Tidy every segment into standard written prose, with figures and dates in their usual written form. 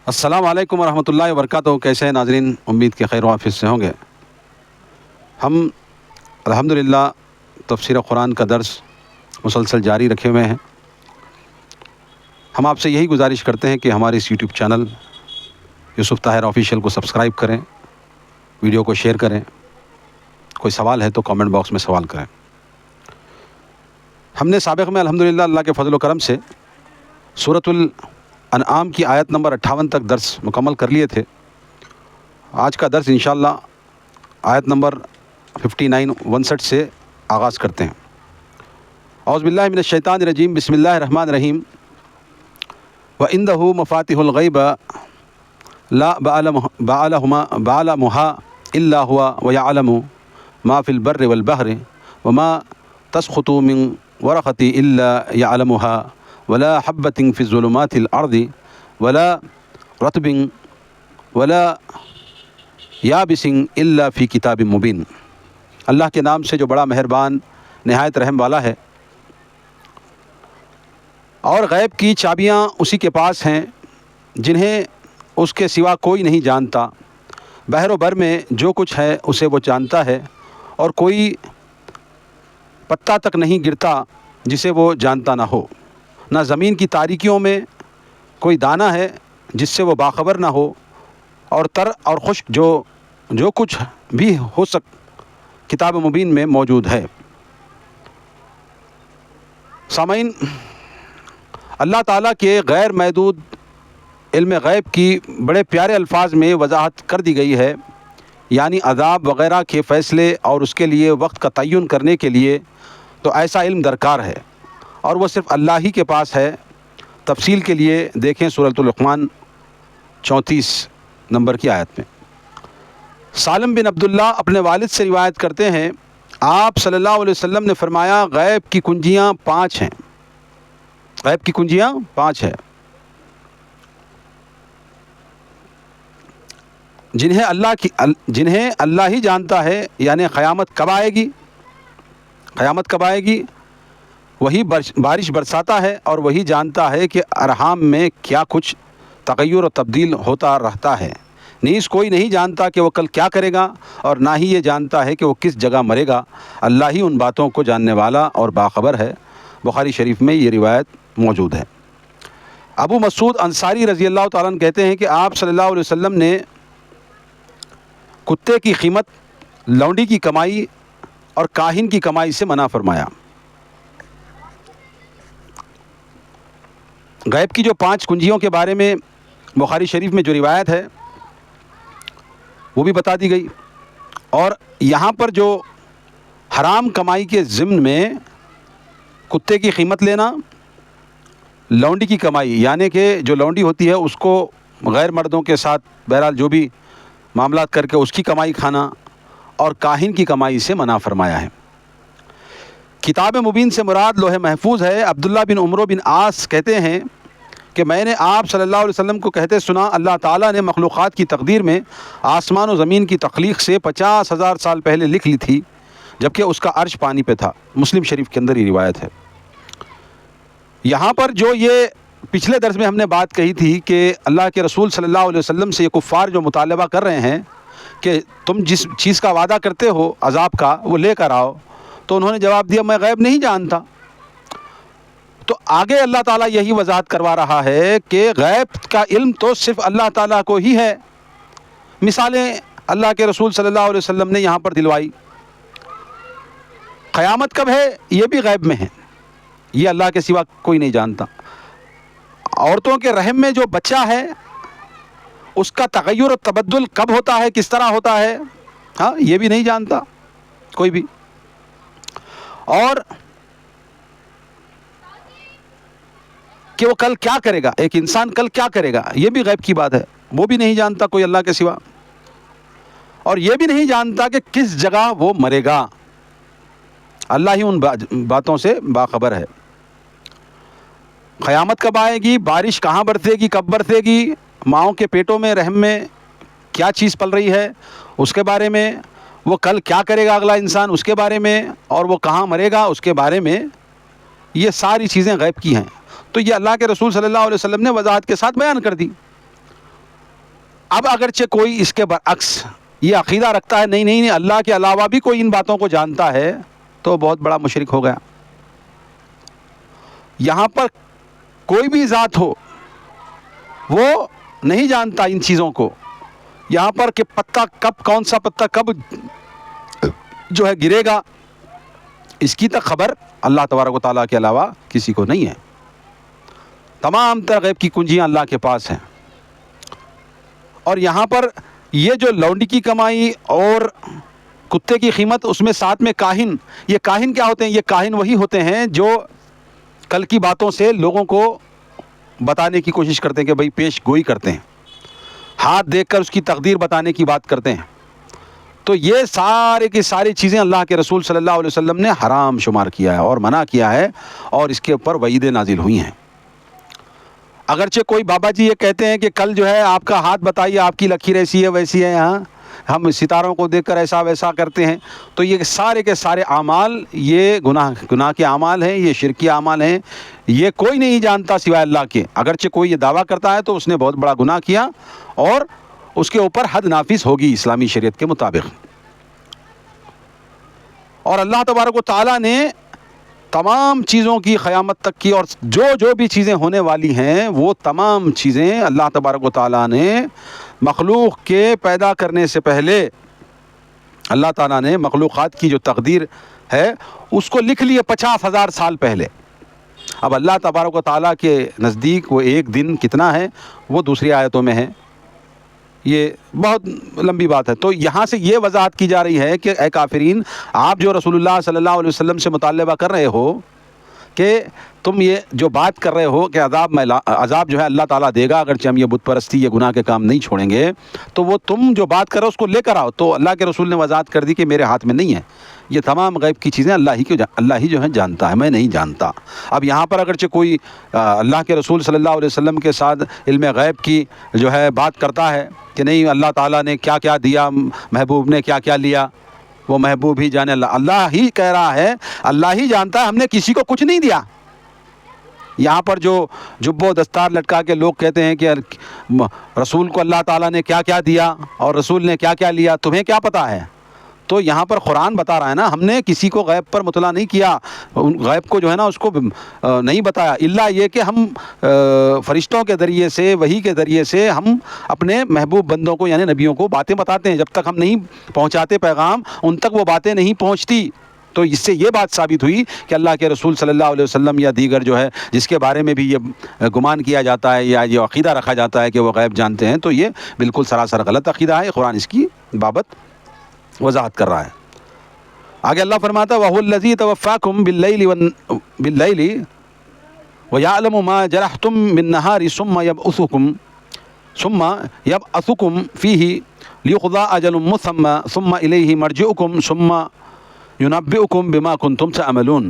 السلام علیکم ورحمۃ اللہ وبرکاتہ۔ کیسے ہیں ناظرین؟ امید کے خیر و عافیت سے ہوں گے۔ ہم الحمدللہ تفسیر قرآن کا درس مسلسل جاری رکھے ہوئے ہیں۔ ہم آپ سے یہی گزارش کرتے ہیں کہ ہمارے اس یوٹیوب چینل یوسف طاہر آفیشیل کو سبسکرائب کریں، ویڈیو کو شیئر کریں، کوئی سوال ہے تو کامنٹ باکس میں سوال کریں۔ ہم نے سابق میں الحمدللہ اللہ کے فضل و کرم سے سورۃ الانعام کی آیت نمبر 58 تک درس مکمل کر لیے تھے۔ آج کا درس انشاءاللہ آیت نمبر 59 سے آغاز کرتے ہیں۔ اعوذ باللہ من الشیطان الرجیم، بسم اللہ الرحمن الرحیم۔ وَعِندَهُ مَفَاتِحُ الْغَيْبِ لَا يَعْلَمُهَا إِلَّا هُوَ وَيَعْلَمُ مَا فِي الْبَرِّ وَالْبَحْرِ وَمَا تَسْقُطُ مِنْ وَرَقَةٍ إِلَّا يَعْلَمُهَا وَلَا حَبَّةٍ فِي الظُّلُمَاتِ الْأَرْضِ وَلَا رَطْبٍ وَلَا يَابِسٍ إِلَّا فِي كِتَابٍ مُبِينٍ۔ اللہ کے نام سے جو بڑا مہربان نہایت رحم والا ہے۔ اور غیب کی چابیاں اسی کے پاس ہیں جنہیں اس کے سوا کوئی نہیں جانتا۔ بحر و بر میں جو کچھ ہے اسے وہ جانتا ہے، اور کوئی پتا تک نہیں گرتا جسے وہ جانتا نہ ہو۔ نہ زمین کی تاریکیوں میں کوئی دانہ ہے جس سے وہ باخبر نہ ہو، اور تر اور خشک جو کچھ بھی ہو کتاب مبین میں موجود ہے۔ سامعین، اللہ تعالیٰ کے غیر محدود علم غیب کی بڑے پیارے الفاظ میں وضاحت کر دی گئی ہے، یعنی عذاب وغیرہ کے فیصلے اور اس کے لیے وقت کا تعین کرنے کے لیے تو ایسا علم درکار ہے، اور وہ صرف اللہ ہی کے پاس ہے۔ تفصیل کے لیے دیکھیں سورۃ لقمان 34 نمبر کی آیت میں۔ سالم بن عبداللہ اپنے والد سے روایت کرتے ہیں، آپ صلی اللہ علیہ وسلم نے فرمایا، غیب کی کنجیاں 5 ہیں۔ غیب کی کنجیاں 5 ہیں جنہیں اللہ ہی جانتا ہے، یعنی قیامت کب آئے گی، وہی بارش برساتا ہے، اور وہی جانتا ہے کہ ارحام میں کیا کچھ تغیر و تبدیل ہوتا رہتا ہے۔ نیز کوئی نہیں جانتا کہ وہ کل کیا کرے گا، اور نہ ہی یہ جانتا ہے کہ وہ کس جگہ مرے گا۔ اللہ ہی ان باتوں کو جاننے والا اور باخبر ہے۔ بخاری شریف میں یہ روایت موجود ہے۔ ابو مسعود انصاری رضی اللہ تعالیٰ عنہ کہتے ہیں کہ آپ صلی اللہ علیہ وسلم نے کتے کی قیمت، لونڈی کی کمائی اور کاہن کی کمائی سے منع فرمایا۔ غیب کی جو 5 کنجیوں کے بارے میں بخاری شریف میں جو روایت ہے وہ بھی بتا دی گئی، اور یہاں پر جو حرام کمائی کے ضمن میں کتے کی قیمت لینا، لونڈی کی کمائی یعنی کہ جو لونڈی ہوتی ہے اس کو غیر مردوں کے ساتھ بہرحال جو بھی معاملات کر کے اس کی کمائی کھانا، اور کاہن کی کمائی سے منع فرمایا ہے۔ کتاب مبین سے مراد لوح محفوظ ہے۔ عبداللہ بن عمرو بن عاص کہتے ہیں کہ میں نے آپ صلی اللہ علیہ وسلم کو کہتے سنا، اللہ تعالیٰ نے مخلوقات کی تقدیر میں آسمان و زمین کی تخلیق سے 50,000 سال پہلے لکھ لی تھی، جبکہ اس کا عرش پانی پہ تھا۔ مسلم شریف کے اندر یہ روایت ہے۔ یہاں پر جو یہ پچھلے درس میں ہم نے بات کہی تھی کہ اللہ کے رسول صلی اللہ علیہ وسلم سے یہ کفار جو مطالبہ کر رہے ہیں کہ تم جس چیز کا وعدہ کرتے ہو عذاب کا وہ لے کر آؤ، تو انہوں نے جواب دیا، میں غیب نہیں جانتا۔ تو آگے اللہ تعالیٰ یہی وضاحت کروا رہا ہے کہ غیب کا علم تو صرف اللہ تعالیٰ کو ہی ہے۔ مثالیں اللہ کے رسول صلی اللہ علیہ وسلم نے یہاں پر دلوائی۔ قیامت کب ہے یہ بھی غیب میں ہے، یہ اللہ کے سوا کوئی نہیں جانتا۔ عورتوں کے رحم میں جو بچہ ہے اس کا تغیر و تبدل کب ہوتا ہے، کس طرح ہوتا ہے، ہاں یہ بھی نہیں جانتا کوئی بھی۔ اور کہ وہ کل کیا کرے گا، ایک انسان کل کیا کرے گا، یہ بھی غیب کی بات ہے، وہ بھی نہیں جانتا کوئی اللہ کے سوا۔ اور یہ بھی نہیں جانتا کہ کس جگہ وہ مرے گا، اللہ ہی ان باتوں سے باخبر ہے۔ قیامت کب آئے گی، بارش کہاں برسے گی، کب برسے گی، ماؤں کے پیٹوں میں رحم میں کیا چیز پل رہی ہے اس کے بارے میں، وہ کل کیا کرے گا اگلا انسان اس کے بارے میں، اور وہ کہاں مرے گا اس کے بارے میں، یہ ساری چیزیں غیب کی ہیں۔ تو یہ اللہ کے رسول صلی اللہ علیہ وسلم نے وضاحت کے ساتھ بیان کر دی۔ اب اگرچہ کوئی اس کے برعکس یہ عقیدہ رکھتا ہے نہیں نہیں نہیں اللہ کے علاوہ بھی کوئی ان باتوں کو جانتا ہے تو بہت بڑا مشرک ہو گیا. یہاں پر کوئی بھی ذات ہو وہ نہیں جانتا ان چیزوں کو. یہاں پر کہ پتہ کب کون سا پتہ کب جو ہے گرے گا اس کی تک خبر اللہ تبارک و تعالیٰ کے علاوہ کسی کو نہیں ہے. تمام تر غیب کی کنجیاں اللہ کے پاس ہیں. اور یہاں پر یہ جو لونڈی کی کمائی اور کتے کی قیمت اس میں ساتھ میں کاہن، یہ کاہن کیا ہوتے ہیں؟ یہ کاہن وہی ہوتے ہیں جو کل کی باتوں سے لوگوں کو بتانے کی کوشش کرتے ہیں کہ بھئی پیش گوئی کرتے ہیں، ہاتھ دیکھ کر اس کی تقدیر بتانے کی بات کرتے ہیں. تو یہ سارے کی ساری چیزیں اللہ کے رسول صلی اللہ علیہ وسلم نے حرام شمار کیا ہے اور منع کیا ہے اور اس کے اوپر وعیدیں نازل ہوئی ہیں. اگرچہ کوئی بابا جی یہ کہتے ہیں کہ کل جو ہے آپ کا ہاتھ بتائیے، آپ کی لکیر ایسی ہے ویسی ہے، ہاں ہم ستاروں کو دیکھ کر ایسا ویسا کرتے ہیں، تو یہ سارے کے سارے اعمال یہ گناہ کے اعمال ہیں، یہ شرکی اعمال ہیں. یہ کوئی نہیں جانتا سوائے اللہ کے. اگرچہ کوئی یہ دعویٰ کرتا ہے تو اس نے بہت بڑا گناہ کیا اور اس کے اوپر حد نافذ ہوگی اسلامی شریعت کے مطابق. اور اللہ تبارک و تعالیٰ نے تمام چیزوں کی قیامت تک کی اور جو بھی چیزیں ہونے والی ہیں وہ تمام چیزیں اللہ تبارک و تعالیٰ نے مخلوق کے پیدا کرنے سے پہلے اللہ تعالیٰ نے مخلوقات کی جو تقدیر ہے اس کو لکھ لیے 50,000 سال پہلے. اب اللہ تبارک و تعالیٰ کے نزدیک وہ ایک دن کتنا ہے وہ دوسری آیتوں میں ہے، یہ بہت لمبی بات ہے. تو یہاں سے یہ وضاحت کی جا رہی ہے کہ اے کافرین، آپ جو رسول اللہ صلی اللہ علیہ وسلم سے مطالبہ کر رہے ہو کہ تم یہ جو بات کر رہے ہو کہ عذاب جو ہے اللہ تعالیٰ دے گا اگرچہ ہم یہ بت پرستی یہ گناہ کے کام نہیں چھوڑیں گے، تو وہ تم جو بات کر رہے ہو اس کو لے کر آؤ. تو اللہ کے رسول نے وضاحت کر دی کہ میرے ہاتھ میں نہیں ہے، یہ تمام غیب کی چیزیں اللہ ہی جو ہے جانتا ہے، میں نہیں جانتا. اب یہاں پر اگرچہ کوئی اللہ کے رسول صلی اللہ علیہ وسلم کے ساتھ علم غیب کی جو ہے بات کرتا ہے کہ نہیں اللہ تعالیٰ نے کیا کیا دیا، محبوب نے کیا کیا لیا، وہ محبوب ہی جانے. اللہ ہی کہہ رہا ہے اللہ ہی جانتا ہے، ہم نے کسی کو کچھ نہیں دیا. یہاں پر جو جبو دستار لٹکا کے لوگ کہتے ہیں کہ رسول کو اللہ تعالیٰ نے کیا کیا دیا اور رسول نے کیا کیا لیا، تمہیں کیا پتہ ہے؟ تو یہاں پر قرآن بتا رہا ہے نا، ہم نے کسی کو غیب پر مطلع نہیں کیا، غیب کو جو ہے نا اس کو نہیں بتایا، الا یہ کہ ہم فرشتوں کے ذریعے سے وحی کے ذریعے سے ہم اپنے محبوب بندوں کو یعنی نبیوں کو باتیں بتاتے ہیں. جب تک ہم نہیں پہنچاتے پیغام ان تک وہ باتیں نہیں پہنچتی. تو اس سے یہ بات ثابت ہوئی کہ اللہ کے رسول صلی اللہ علیہ وسلم یا دیگر جو ہے جس کے بارے میں بھی یہ گمان کیا جاتا ہے یا یہ عقیدہ رکھا جاتا ہے کہ وہ غیب جانتے ہیں، تو یہ بالکل سراسر غلط عقیدہ ہے. قرآن اس کی بابت وضاحت کر رہا ہے. آگے اللہ فرماتا ہے وَهُوَ الَّذِي يَتَوَفَّاكُم بِاللَّيْلِ وَيَعْلَمُ مَا جَرَحْتُم بِالنَّهَارِ ثُمَّ يَبْعَثُكُم فِيهِ لِيُقْضَىٰ أَجَلٌ مُّسَمًّى ثُمَّ إِلَيْهِ مَرْجِعُكُمْ ثُمَّ يُنَبِّئُكُم بِمَا كُنتُمْ تَعْمَلُونَ.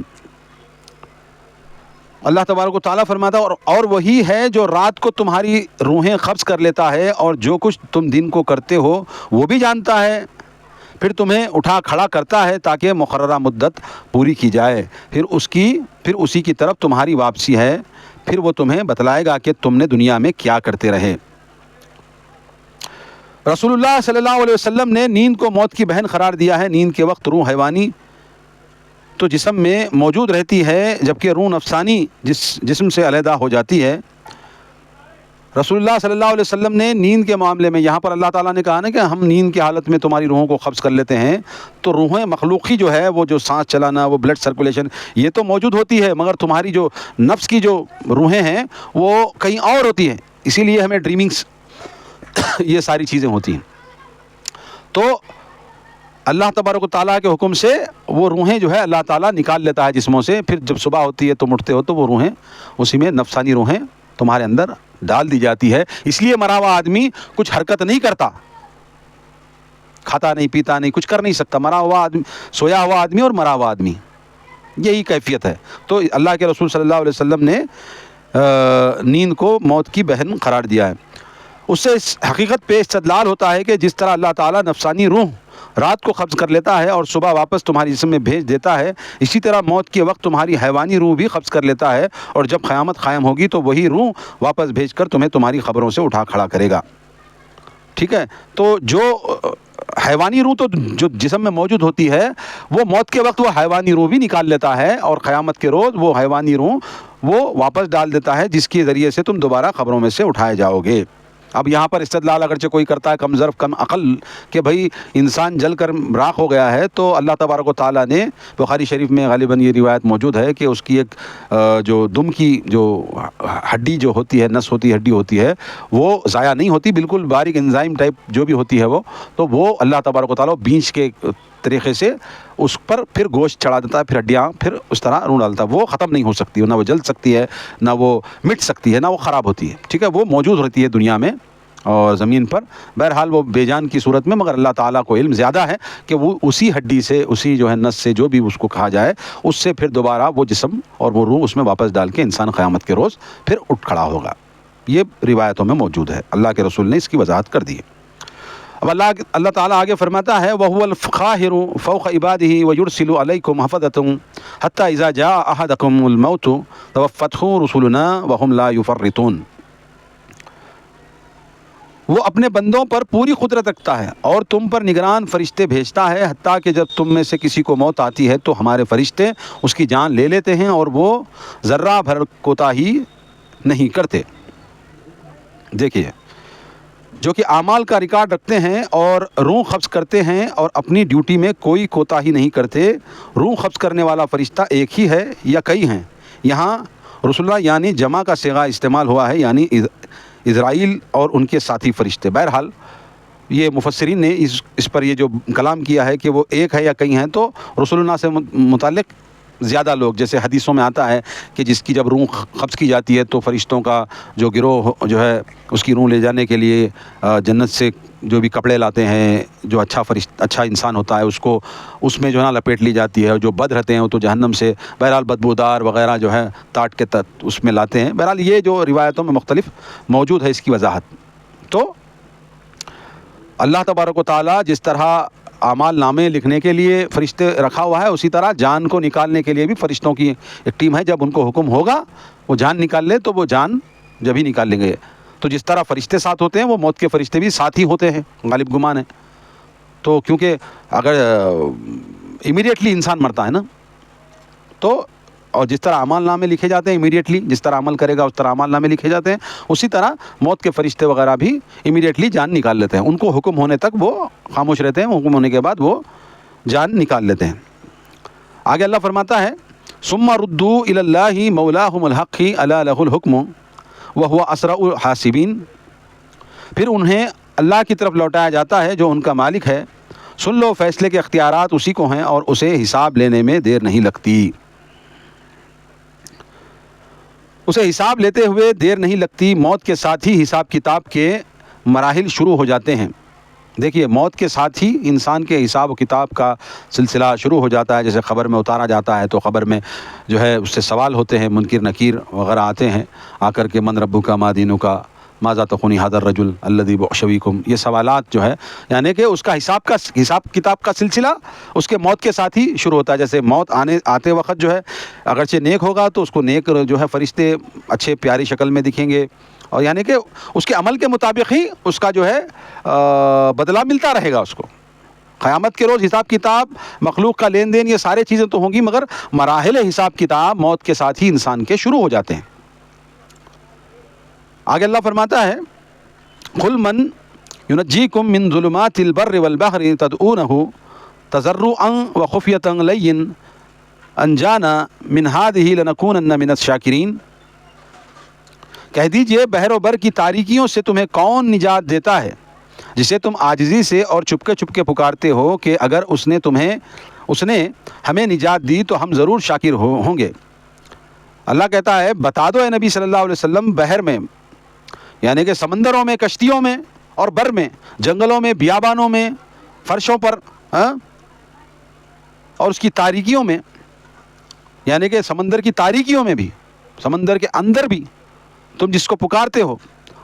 اللہ تبارک و تعالیٰ فرماتا ہے اور وہی ہے جو رات کو تمہاری روحیں قبض کر لیتا ہے اور جو کچھ تم دن کو کرتے ہو وہ بھی جانتا ہے، پھر تمہیں اٹھا کھڑا کرتا ہے تاکہ مقررہ مدت پوری کی جائے، پھر اسی کی طرف تمہاری واپسی ہے، پھر وہ تمہیں بتلائے گا کہ تم نے دنیا میں کیا کرتے رہے. رسول اللہ صلی اللہ علیہ وسلم نے نیند کو موت کی بہن قرار دیا ہے. نیند کے وقت روح حیوانی تو جسم میں موجود رہتی ہے جبکہ روح نفسانی جسم سے علیحدہ ہو جاتی ہے. رسول اللہ صلی اللہ علیہ وسلم نے نیند کے معاملے میں یہاں پر اللہ تعالیٰ نے کہا نا کہ ہم نیند کی حالت میں تمہاری روحوں کو قبض کر لیتے ہیں، تو روحیں مخلوقی جو ہے وہ جو سانس چلانا وہ بلڈ سرکولیشن یہ تو موجود ہوتی ہے، مگر تمہاری جو نفس کی جو روحیں ہیں وہ کہیں اور ہوتی ہیں، اسی لیے ہمیں ڈریمنگس یہ ساری چیزیں ہوتی ہیں. تو اللہ تبارک و تعالیٰ کے حکم سے وہ روحیں جو ہے اللہ تعالیٰ نکال لیتا ہے جسموں سے، پھر جب صبح ہوتی ہے تم اٹھتے ہو تو وہ روحیں اسی میں نفسانی روحیں تمہارے اندر ڈال دی جاتی ہے. اس لیے مرا ہوا آدمی کچھ حرکت نہیں کرتا، کھاتا نہیں پیتا نہیں کچھ کر نہیں سکتا. مرا ہوا آدمی، سویا ہوا آدمی اور مرا ہوا آدمی یہی کیفیت ہے. تو اللہ کے رسول صلی اللہ علیہ وسلم نے نیند کو موت کی بہن قرار دیا ہے. اس سے اس حقیقت پہ استدلال ہوتا ہے کہ جس طرح اللہ تعالیٰ نفسانی روح رات کو قبض کر لیتا ہے اور صبح واپس تمہاری جسم میں بھیج دیتا ہے، اسی طرح موت کے وقت تمہاری حیوانی روح بھی قبض کر لیتا ہے اور جب قیامت قائم ہوگی تو وہی روح واپس بھیج کر تمہیں تمہاری خبروں سے اٹھا کھڑا کرے گا. ٹھیک ہے. تو جو حیوانی روح تو جو جسم میں موجود ہوتی ہے وہ موت کے وقت وہ حیوانی روح بھی نکال لیتا ہے، اور قیامت کے روز وہ حیوانی روح وہ واپس ڈال دیتا ہے، جس کے ذریعے سے تم دوبارہ قبروں میں سے اٹھائے جاؤ گے. اب یہاں پر استدلال اگرچہ کوئی کرتا ہے کم ظرف کم عقل کہ بھائی انسان جل کر راکھ ہو گیا ہے، تو اللہ تبارک و تعالیٰ نے بخاری شریف میں غالباً یہ روایت موجود ہے کہ اس کی ایک جو دم کی جو ہڈی جو ہوتی ہے، نس ہوتی ہے، ہڈی ہوتی ہے، وہ ضائع نہیں ہوتی، بالکل باریک انزائم ٹائپ جو بھی ہوتی ہے وہ اللہ تبارک و تعالیٰ بیچ کے طریقے سے اس پر پھر گوشت چڑھا دیتا ہے، پھر ہڈیاں پھر اس طرح روح ڈالتا ہے. وہ ختم نہیں ہو سکتی، نہ وہ جل سکتی ہے، نہ وہ مٹ سکتی ہے، نہ وہ خراب ہوتی ہے. ٹھیک ہے، وہ موجود رہتی ہے دنیا میں اور زمین پر. بہرحال وہ بے جان کی صورت میں، مگر اللہ تعالیٰ کو علم زیادہ ہے کہ وہ اسی ہڈی سے، اسی جو ہے نس سے، جو بھی اس کو کہا جائے، اس سے پھر دوبارہ وہ جسم اور وہ روح اس میں واپس ڈال کے انسان قیامت کے روز پھر اٹھ کھڑا ہوگا. یہ روایتوں میں موجود ہے، اللہ کے رسول نے اس کی وضاحت کر دی. اب اللہ تعالیٰ آگے فرماتا ہے وَهُوَ الْقَاهِرُ فَوْقَ عِبَادِهِ وَيُرْسِلُ عَلَيْكُمْ حَفَظَةً حَتَّى إِذَا جَاءَ أَحَدَكُمُ الْمَوْتُ تَوَفَّتْهُ رُسُلُنَا وَهُمْ لَا يُفَرِّطُونَ. وہ اپنے بندوں پر پوری قدرت رکھتا ہے اور تم پر نگران فرشتے بھیجتا ہے، حتیٰ کہ جب تم میں سے کسی کو موت آتی ہے تو ہمارے فرشتے اس کی جان لے لیتے ہیں اور وہ ذرہ بھر کوتاہی نہیں کرتے. دیکھیے، جو کہ اعمال کا ریکارڈ رکھتے ہیں اور روح قبض کرتے ہیں اور اپنی ڈیوٹی میں کوئی کوتاہی نہیں کرتے. روح قبض کرنے والا فرشتہ ایک ہی ہے یا کئی ہیں؟ یہاں رسول اللہ یعنی جمع کا صیغہ استعمال ہوا ہے، یعنی اسرائیل اور ان کے ساتھی فرشتے. بہرحال یہ مفسرین نے اس پر یہ جو کلام کیا ہے کہ وہ ایک ہے یا کئی ہیں، تو رسول اللہ سے متعلق زیادہ لوگ، جیسے حدیثوں میں آتا ہے کہ جس کی جب روح قبض کی جاتی ہے تو فرشتوں کا جو گروہ جو ہے اس کی روح لے جانے کے لیے جنت سے جو بھی کپڑے لاتے ہیں، جو اچھا انسان ہوتا ہے اس میں جو ہے نا لپیٹ لی جاتی ہے، اور جو بد رہتے ہیں وہ تو جہنم سے بہرحال بدبودار وغیرہ جو ہے تاٹ کے تحت اس میں لاتے ہیں. بہرحال یہ جو روایتوں میں مختلف موجود ہے اس کی وضاحت. تو اللہ تبارک و تعالیٰ جس طرح اعمال نامے لکھنے کے لیے فرشتے رکھا ہوا ہے، اسی طرح جان کو نکالنے کے لیے بھی فرشتوں کی ایک ٹیم ہے. جب ان کو حکم ہوگا وہ جان نکال لے تو وہ جان جب ہی نکال لیں گے. تو جس طرح فرشتے ساتھ ہوتے ہیں، وہ موت کے فرشتے بھی ساتھ ہی ہوتے ہیں، غالب گمان ہے. تو کیونکہ اگر امیڈیٹلی انسان مرتا ہے نا، تو اور جس طرح اعمال نامے لکھے جاتے ہیں امیڈیٹلی، جس طرح عمل کرے گا اس طرح اعمال نامے لکھے جاتے ہیں، اسی طرح موت کے فرشتے وغیرہ بھی امیڈیٹلی جان نکال لیتے ہیں. ان کو حکم ہونے تک وہ خاموش رہتے ہیں، حکم ہونے کے بعد وہ جان نکال لیتے ہیں. آگے اللہ فرماتا ہے ثم ردوا الی اللہ مولاہم الحق الا لہ الحکم وہو اسرع الحاسبین. پھر انہیں اللہ کی طرف لوٹایا جاتا ہے جو ان کا مالک ہے. سن لو، فیصلے کے اختیارات اسی کو ہیں اور اسے حساب لینے میں دیر نہیں لگتی. اسے حساب لیتے ہوئے دیر نہیں لگتی. موت کے ساتھ ہی حساب کتاب کے مراحل شروع ہو جاتے ہیں. دیکھیے، موت کے ساتھ ہی انسان کے حساب و کتاب کا سلسلہ شروع ہو جاتا ہے. جیسے خبر میں اتارا جاتا ہے تو خبر میں جو ہے اس سے سوال ہوتے ہیں، منکر نکیر وغیرہ آتے ہیں آ کر کے من ربک ما دینک ماذا تخونی هذا الرجل الذی بعث فیکم. یہ سوالات جو ہے یعنی کہ اس کا حساب کتاب کا سلسلہ اس کے موت کے ساتھ ہی شروع ہوتا ہے. جیسے موت آتے وقت جو ہے اگرچہ نیک ہوگا تو اس کو نیک جو ہے فرشتے اچھے پیاری شکل میں دکھیں گے، اور یعنی کہ اس کے عمل کے مطابق ہی اس کا جو ہے بدلہ ملتا رہے گا اس کو. قیامت کے روز حساب کتاب، مخلوق کا لین دین، یہ سارے چیزیں تو ہوں گی، مگر مراحل حساب کتاب موت کے ساتھ ہی انسان کے شروع ہو جاتے ہیں. آگے اللہ فرماتا ہے قل من ینجیکم من ظلمات البر والبحر تدعونہ تضرعا وخفیۃ لئن انجانا من هذه لنکونن من الشاکرین. کہہ دیجئے بحر و بر کی تاریکیوں سے تمہیں کون نجات دیتا ہے جسے تم عاجزی سے اور چپکے پکارتے ہو کہ اگر اس نے ہمیں نجات دی تو ہم ضرور شاکر ہوں گے. اللہ کہتا ہے بتا دو اے نبی صلی اللہ علیہ وسلم، بحر میں یعنی کہ سمندروں میں، کشتیوں میں، اور بر میں، جنگلوں میں، بیابانوں میں، فرشوں پر، اور اس کی تاریکیوں میں، یعنی کہ سمندر کی تاریکیوں میں بھی، سمندر کے اندر بھی تم جس کو پکارتے ہو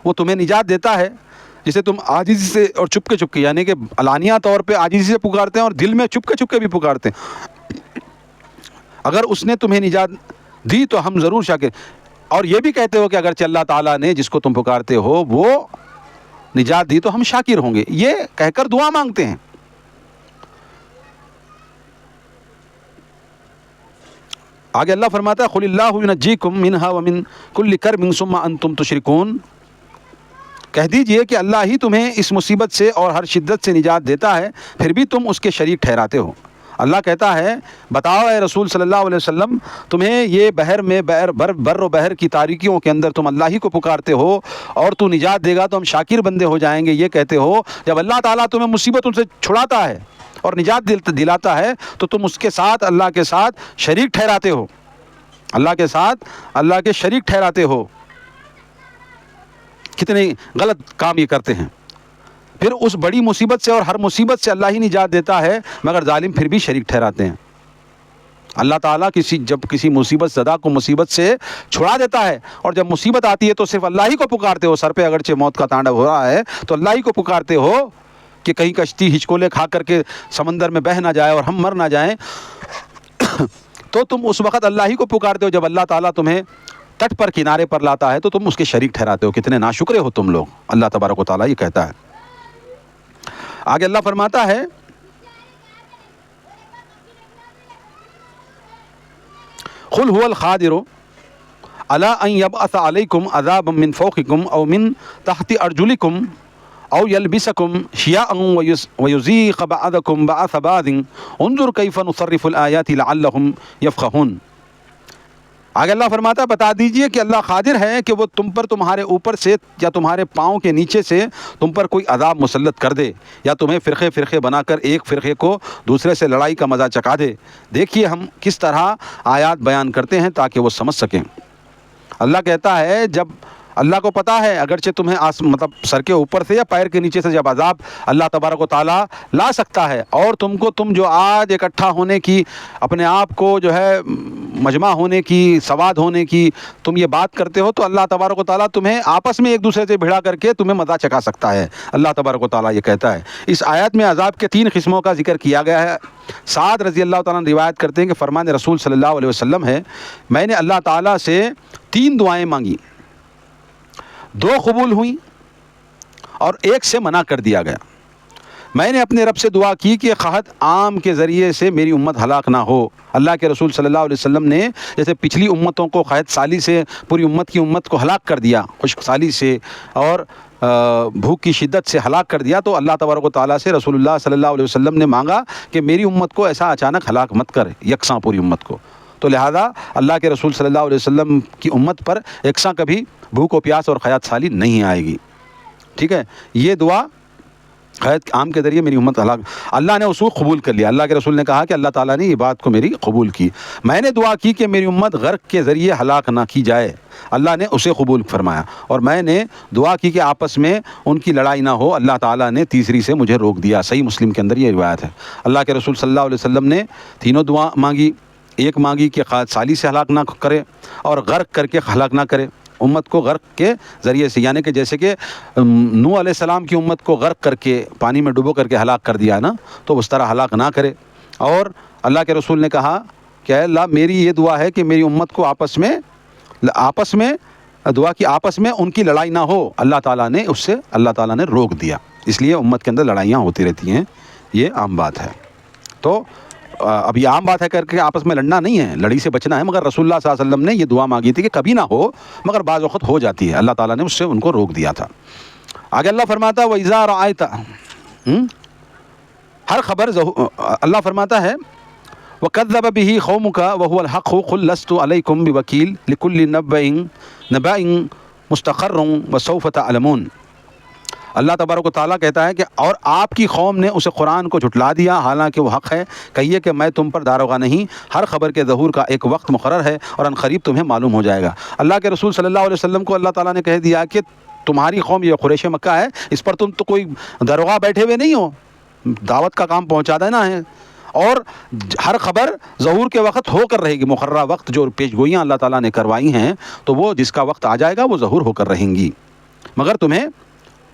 وہ تمہیں نجات دیتا ہے جسے تم عاجزی سے اور چپکے یعنی کہ علانیہ طور پہ عاجزی سے پکارتے ہیں اور دل میں چپکے بھی پکارتے ہیں. اگر اس نے تمہیں نجات دی تو ہم ضرور شاکر. اور یہ بھی کہتے ہو کہ اگرچہ اللہ تعالیٰ نے جس کو تم پکارتے ہو وہ نجات دی تو ہم شاکر ہوں گے، یہ کہہ کر دعا مانگتے ہیں۔ آگے اللہ فرماتا ہے قل اللہ ینجیکم منہا ومن کل کرب ثم انتم تشرکون، کہہ دیجئے کہ اللہ ہی تمہیں اس مصیبت سے اور ہر شدت سے نجات دیتا ہے، پھر بھی تم اس کے شریک ٹھہراتے ہو۔ اللہ کہتا ہے بتاؤ اے رسول صلی اللہ علیہ وسلم، تمہیں یہ بحر میں بر و بحر کی تاریکیوں کے اندر تم اللہ ہی کو پکارتے ہو اور تو نجات دے گا تو ہم شاکر بندے ہو جائیں گے، یہ کہتے ہو، جب اللہ تعالیٰ تمہیں مصیبتوں سے چھڑاتا ہے اور نجات دلاتا ہے تو تم اس کے ساتھ اللہ کے ساتھ شریک ٹھہراتے ہو، اللہ کے ساتھ اللہ کے شریک ٹھہراتے ہو۔ کتنے غلط کام یہ کرتے ہیں۔ پھر اس بڑی مصیبت سے اور ہر مصیبت سے اللہ ہی نجات دیتا ہے، مگر ظالم پھر بھی شریک ٹھہراتے ہیں۔ اللہ تعالیٰ جب کسی مصیبت زدہ کو مصیبت سے چھڑا دیتا ہے اور جب مصیبت آتی ہے تو صرف اللہ ہی کو پکارتے ہو، سر پہ اگرچہ موت کا تانڈو ہو رہا ہے تو اللہ ہی کو پکارتے ہو کہ کہیں کشتی ہچکولے کھا کر کے سمندر میں بہہ نہ جائے اور ہم مر نہ جائیں، تو تم اس وقت اللہ ہی کو پکارتے ہو۔ جب اللہ تعالیٰ تمہیں تٹ پر کنارے پر لاتا ہے تو تم اس کے شریک ٹھہراتے ہو۔ کتنے ناشکرے ہو تم لوگ، اللہ تبارک و تعالیٰ یہ کہتا ہے۔ آگے اللہ فرماتا ہے قل هو القادر علی ان یبعث علیکم عذابا من فوقکم او من تحت ارجلکم او یلبسکم شیعا ویذیق بعضکم بعض بعض انظر کیف نصرف الآیات لعلہم یفقہون۔ آگے اللہ فرماتا ہے بتا دیجئے کہ اللہ قادر ہے کہ وہ تم پر تمہارے اوپر سے یا تمہارے پاؤں کے نیچے سے تم پر کوئی عذاب مسلط کر دے، یا تمہیں فرقے فرقے بنا کر ایک فرقے کو دوسرے سے لڑائی کا مزہ چکھا دے۔ دیکھیے ہم کس طرح آیات بیان کرتے ہیں تاکہ وہ سمجھ سکیں۔ اللہ کہتا ہے جب اللہ کو پتا ہے اگرچہ تمہیں مطلب سر کے اوپر سے یا پیر کے نیچے سے جب عذاب اللہ تبارک و تعالیٰ لا سکتا ہے، اور تم جو آج اکٹھا ہونے کی، اپنے آپ کو جو ہے مجمع ہونے کی، سواد ہونے کی تم یہ بات کرتے ہو، تو اللہ تبارک و تعالیٰ تمہیں آپس میں ایک دوسرے سے بھڑا کر کے تمہیں مزہ چکھا سکتا ہے۔ اللہ تبارک و تعالیٰ یہ کہتا ہے۔ اس آیت میں عذاب کے 3 قسموں کا ذکر کیا گیا ہے۔ سعد رضی اللہ تعالیٰ عنہ روایت کرتے ہیں کہ فرمان رسول صلی اللہ علیہ وسلم ہے، میں نے اللہ تعالیٰ سے 3 دعائیں مانگی، 2 قبول ہوئیں اور 1 سے منع کر دیا گیا۔ میں نے اپنے رب سے دعا کی کہ قحط عام کے ذریعے سے میری امت ہلاک نہ ہو۔ اللہ کے رسول صلی اللہ علیہ وسلم نے جیسے پچھلی امتوں کو قحط سالی سے پوری امت کو ہلاک کر دیا، خشک سالی سے اور بھوک کی شدت سے ہلاک کر دیا، تو اللہ تبارک و تعالیٰ سے رسول اللہ صلی اللہ علیہ وسلم نے مانگا کہ میری امت کو ایسا اچانک ہلاک مت کر، یکساں پوری امت کو۔ تو لہذا اللہ کے رسول صلی اللہ علیہ وسلم کی امت پر یکساں کبھی بھوک و پیاس اور قحط سالی نہیں آئے گی۔ ٹھیک ہے، یہ دعا قحط عام کے ذریعے میری امت ہلاک، اللہ نے اس کو قبول کر لیا۔ اللہ کے رسول نے کہا کہ اللہ تعالیٰ نے یہ بات کو میری قبول کی۔ میں نے دعا کی کہ میری امت غرق کے ذریعے ہلاک نہ کی جائے، اللہ نے اسے قبول فرمایا۔ اور میں نے دعا کی کہ آپس میں ان کی لڑائی نہ ہو، اللہ تعالیٰ نے تیسری سے مجھے روک دیا۔ صحیح مسلم کے اندر یہ روایت ہے۔ اللہ کے رسول صلی اللہ علیہ وسلم نے تینوں دعا مانگی، ایک مانگی کہ قحط سالی سے ہلاک نہ کرے اور غرق کر کے ہلاک نہ کرے امت کو، غرق کے ذریعے سے، یعنی کہ جیسے کہ نوح علیہ السلام کی امت کو غرق کر کے پانی میں ڈبو کر کے ہلاک کر دیا نا، تو اس طرح ہلاک نہ کرے۔ اور اللہ کے رسول نے کہا کہ اے اللہ میری یہ دعا ہے کہ میری امت کو آپس میں دعا کی آپس میں ان کی لڑائی نہ ہو، اللہ تعالیٰ نے اس سے اللہ تعالیٰ نے روک دیا۔ اس لیے امت کے اندر لڑائیاں ہوتی رہتی ہیں، یہ عام بات ہے۔ تو اب یہ عام بات ہے کر کے آپس میں لڑنا نہیں ہے، لڑائی سے بچنا ہے، مگر رسول اللہ صلی اللہ علیہ وسلم نے یہ دعا مانگی تھی کہ کبھی نہ ہو، مگر بعض وقت ہو جاتی ہے، اللہ تعالیٰ نے اس سے ان کو روک دیا تھا۔ آگے اللہ فرماتا ہے وَإِذَا رَأَيْتَ، ہر خبر اللہ فرماتا ہے وَكَذَّبَ بِهِ قَوْمُكَ وَهُوَ الْحَقُّ قُل لَّسْتُ عَلَيْكُمْ بِوَكِيلٍ لِكُلِّ نَبَإٍ مُسْتَقَرٌّ وَسَوْفَ تَعْلَمُونَ۔ اللہ تبارک و تعالیٰ کہتا ہے کہ اور آپ کی قوم نے اسے قرآن کو جھٹلا دیا حالانکہ وہ حق ہے، کہیے کہ میں تم پر داروغہ نہیں، ہر خبر کے ظہور کا ایک وقت مقرر ہے اور ان قریب تمہیں معلوم ہو جائے گا۔ اللہ کے رسول صلی اللہ علیہ وسلم کو اللہ تعالیٰ نے کہہ دیا کہ تمہاری قوم یہ قریش مکہ ہے، اس پر تم تو کوئی داروغہ بیٹھے ہوئے نہیں ہو، دعوت کا کام پہنچا دینا ہے، اور ہر خبر ظہور کے وقت ہو کر رہے گی، مقررہ وقت جو پیش گوئیاں اللہ تعالیٰ نے کروائی ہیں تو وہ جس کا وقت آ جائے گا وہ ظہور ہو کر رہیں گی، مگر تمہیں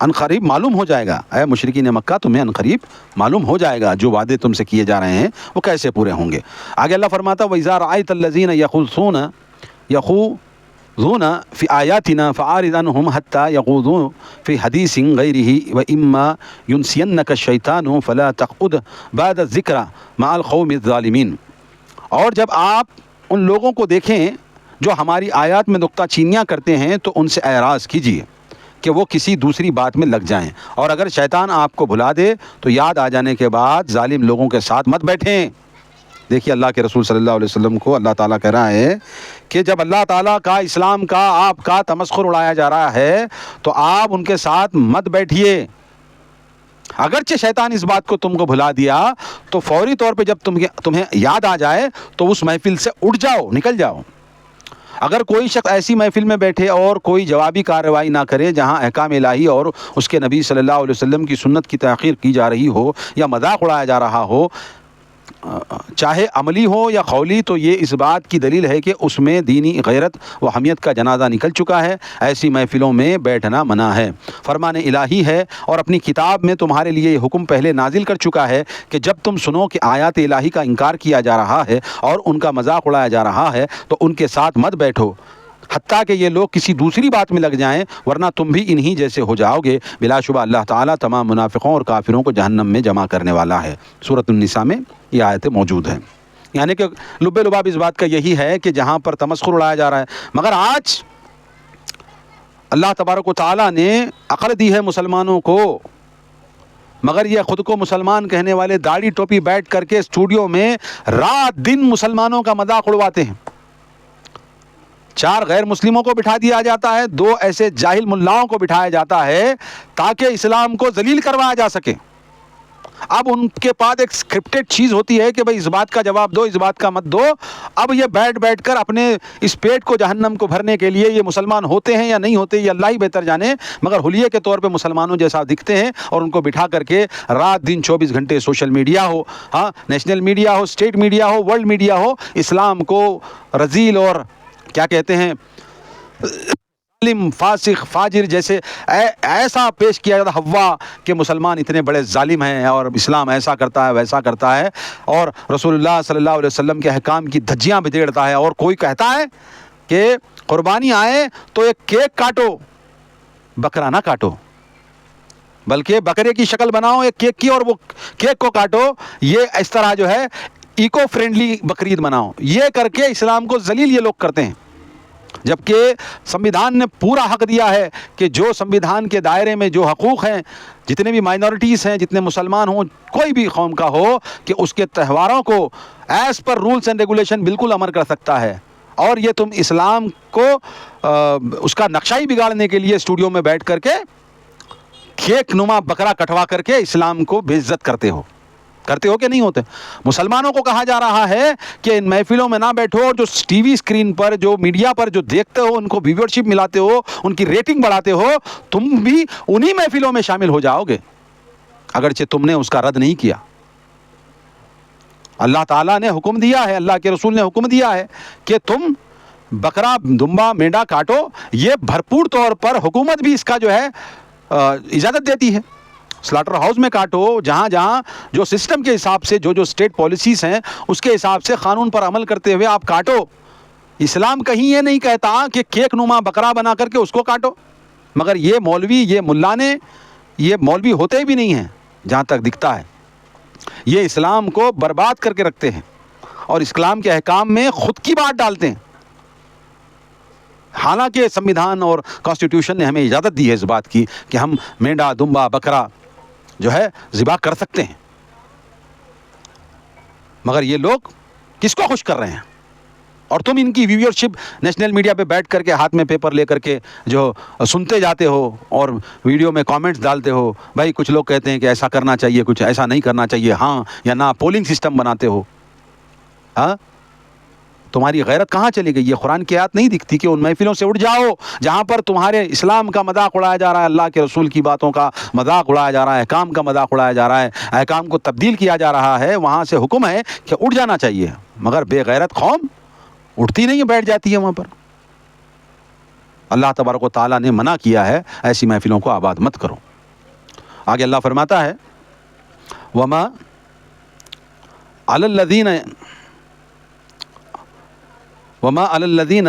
ان قریب معلوم ہو جائے گا۔ اے مشرکین مکہ تمہیں ان قریب معلوم ہو جائے گا جو وعدے تم سے کیے جا رہے ہیں وہ کیسے پورے ہوں گے۔ آگے اللہ فرماتا وَإِذَا رَأَيْتَ الَّذِينَ يخوضون في آياتنا فأعرض عنهم حتى يخوضوا في حديث غيره وإما ينسينك الشيطان فلا تقعد بعد الذكر مع القوم الظالمين. اور جب آپ ان لوگوں کو دیکھیں جو ہماری آیات میں نکتہ چینیاں کرتے ہیں تو ان سے اعراض کیجیے کہ وہ کسی دوسری بات میں لگ جائیں، اور اگر شیطان آپ کو بھلا دے تو یاد آ جانے کے بعد ظالم لوگوں کے ساتھ مت بیٹھیں. دیکھیے اللہ کے رسول صلی اللہ علیہ وسلم کو اللہ تعالیٰ کہہ رہا ہے کہ جب اللہ تعالیٰ کا، اسلام کا، آپ کا تمسخر اڑایا جا رہا ہے تو آپ ان کے ساتھ مت بیٹھیے. اگرچہ شیطان اس بات کو تم کو بھلا دیا تو فوری طور پہ جب تمہیں یاد آ جائے تو اس محفل سے اٹھ جاؤ، نکل جاؤ. اگر کوئی شخص ایسی محفل میں بیٹھے اور کوئی جوابی کارروائی نہ کرے جہاں احکام الہی اور اس کے نبی صلی اللہ علیہ وسلم کی سنت کی تحقیر کی جا رہی ہو یا مذاق اڑایا جا رہا ہو، چاہے عملی ہو یا قولی، تو یہ اس بات کی دلیل ہے کہ اس میں دینی غیرت و حمیت کا جنازہ نکل چکا ہے. ایسی محفلوں میں بیٹھنا منع ہے. فرمان الہی ہے اور اپنی کتاب میں تمہارے لیے یہ حکم پہلے نازل کر چکا ہے کہ جب تم سنو کہ آیات الہی کا انکار کیا جا رہا ہے اور ان کا مذاق اڑایا جا رہا ہے تو ان کے ساتھ مت بیٹھو حتیٰ کہ یہ لوگ کسی دوسری بات میں لگ جائیں، ورنہ تم بھی انہی جیسے ہو جاؤ گے. بلا شبہ اللہ تعالیٰ تمام منافقوں اور کافروں کو جہنم میں جمع کرنے والا ہے. سورۃ النساء میں یہ آیتیں موجود ہیں. یعنی کہ لب لباب اس بات کا یہی ہے کہ جہاں پر تمسخر اڑایا جا رہا ہے، مگر آج اللہ تبارک و تعالیٰ نے عقل دی ہے مسلمانوں کو، مگر یہ خود کو مسلمان کہنے والے داڑھی ٹوپی بیٹھ کر کے اسٹوڈیو میں رات دن مسلمانوں کا مذاق اڑواتے ہیں. 4 غیر مسلموں کو بٹھا دیا جاتا ہے، 2 ایسے جاہل ملاؤں کو بٹھایا جاتا ہے تاکہ اسلام کو ذلیل کروایا جا سکے. اب ان کے پاس ایک اسکرپٹڈ چیز ہوتی ہے کہ بھئی اس بات کا جواب دو، اس بات کا مت دو. اب یہ بیٹھ کر اپنے اس پیٹ کو جہنم کو بھرنے کے لیے یہ مسلمان ہوتے ہیں یا نہیں ہوتے یہ اللہ ہی بہتر جانے، مگر حلیے کے طور پہ مسلمانوں جیسا دکھتے ہیں اور ان کو بٹھا کر کے رات دن 24 گھنٹے سوشل میڈیا ہو، نیشنل میڈیا ہو، اسٹیٹ میڈیا ہو، ورلڈ میڈیا ہو، اسلام کو رذیل اور کیا کہتے ہیں ظالم، فاسق، فاجر جیسے ایسا پیش کیا جاتا ہوا کہ مسلمان اتنے بڑے ظالم ہیں اور اسلام ایسا کرتا ہے ویسا کرتا ہے، اور رسول اللہ صلی اللہ علیہ وسلم کے احکام کی دھجیاں بھیڑتا ہے. اور کوئی کہتا ہے کہ قربانی آئے تو ایک کیک کاٹو، بکرا نہ کاٹو، بلکہ بکرے کی شکل بناؤ ایک کیک کی اور وہ کیک کو کاٹو. یہ اس طرح جو ہے ایکو فرینڈلی بقرعید مناؤ. یہ کر کے اسلام کو ذلیل یہ لوگ کرتے ہیں، جبکہ سمویدھان نے پورا حق دیا ہے کہ جو سمویدھان کے دائرے میں جو حقوق ہیں، جتنے بھی مائنورٹیز ہیں، جتنے مسلمان ہوں، کوئی بھی قوم کا ہو، کہ اس کے تہواروں کو ایز پر رولز اینڈ ریگولیشن بالکل عمل کر سکتا ہے. اور یہ تم اسلام کو اس کا نقشہ ہی بگاڑنے کے لیے اسٹوڈیو میں بیٹھ کر کے کیک نما بکرا کٹوا کر کے اسلام کو بے عزت کرتے ہو کہ نہیں ہوتے. مسلمانوں کو کہا جا رہا ہے کہ ان محفلوں میں نہ بیٹھو، اور جو ٹی وی اسکرین پر، جو میڈیا پر جو دیکھتے ہو، ان کو ویورشپ ملاتے ہو، ان کی ریٹنگ بڑھاتے ہو، تم بھی انہی محفلوں میں شامل ہو جاؤ گے اگرچہ تم نے اس کا رد نہیں کیا. اللہ تعالیٰ نے حکم دیا ہے، اللہ کے رسول نے حکم دیا ہے کہ تم بکرا، دمبا، مینڈا کاٹو. یہ بھرپور طور پر حکومت بھی اس کا جو ہے اجازت دیتی ہے. سلاٹر ہاؤس میں کاٹو، جہاں جہاں جو سسٹم کے حساب سے جو اسٹیٹ پالیسیز ہیں اس کے حساب سے قانون پر عمل کرتے ہوئے آپ کاٹو. اسلام کہیں یہ نہیں کہتا کہ کیک نما بکرا بنا کر کے اس کو کاٹو. مگر یہ مولوی، یہ ملانے، یہ مولوی ہوتے بھی نہیں ہیں جہاں تک دکھتا ہے. یہ اسلام کو برباد کر کے رکھتے ہیں اور اسلام کے احکام میں خود کی بات ڈالتے ہیں. حالانکہ سمویدھان اور کانسٹیٹیوشن نے ہمیں اجازت دی ہے اس بات کی کہ ہم مینڈا، دمبا، بکرا جو ہے ذبح کر سکتے ہیں. مگر یہ لوگ کس کو خوش کر رہے ہیں؟ اور تم ان کی ویورشپ نیشنل میڈیا پہ بیٹھ کر کے ہاتھ میں پیپر لے کر کے جو سنتے جاتے ہو اور ویڈیو میں کامنٹس ڈالتے ہو. بھائی کچھ لوگ کہتے ہیں کہ ایسا کرنا چاہیے، کچھ ایسا نہیں کرنا چاہیے، ہاں یا نہ، پولنگ سسٹم بناتے ہو. تمہاری غیرت کہاں چلی گئی؟ یہ قرآن کی آیت نہیں دکھتی کہ ان محفلوں سے اٹھ جاؤ جہاں پر تمہارے اسلام کا مذاق اڑایا جا رہا ہے، اللہ کے رسول کی باتوں کا مذاق اڑایا جا رہا ہے، احکام کا مذاق اڑایا جا رہا ہے، احکام کو تبدیل کیا جا رہا ہے. وہاں سے حکم ہے کہ اٹھ جانا چاہیے، مگر بے غیرت قوم اٹھتی نہیں ہے، بیٹھ جاتی ہے وہاں پر. اللہ تبارک و تعالیٰ نے منع کیا ہے ایسی محفلوں کو آباد مت کرو. آگے اللہ فرماتا ہے وما علی الذین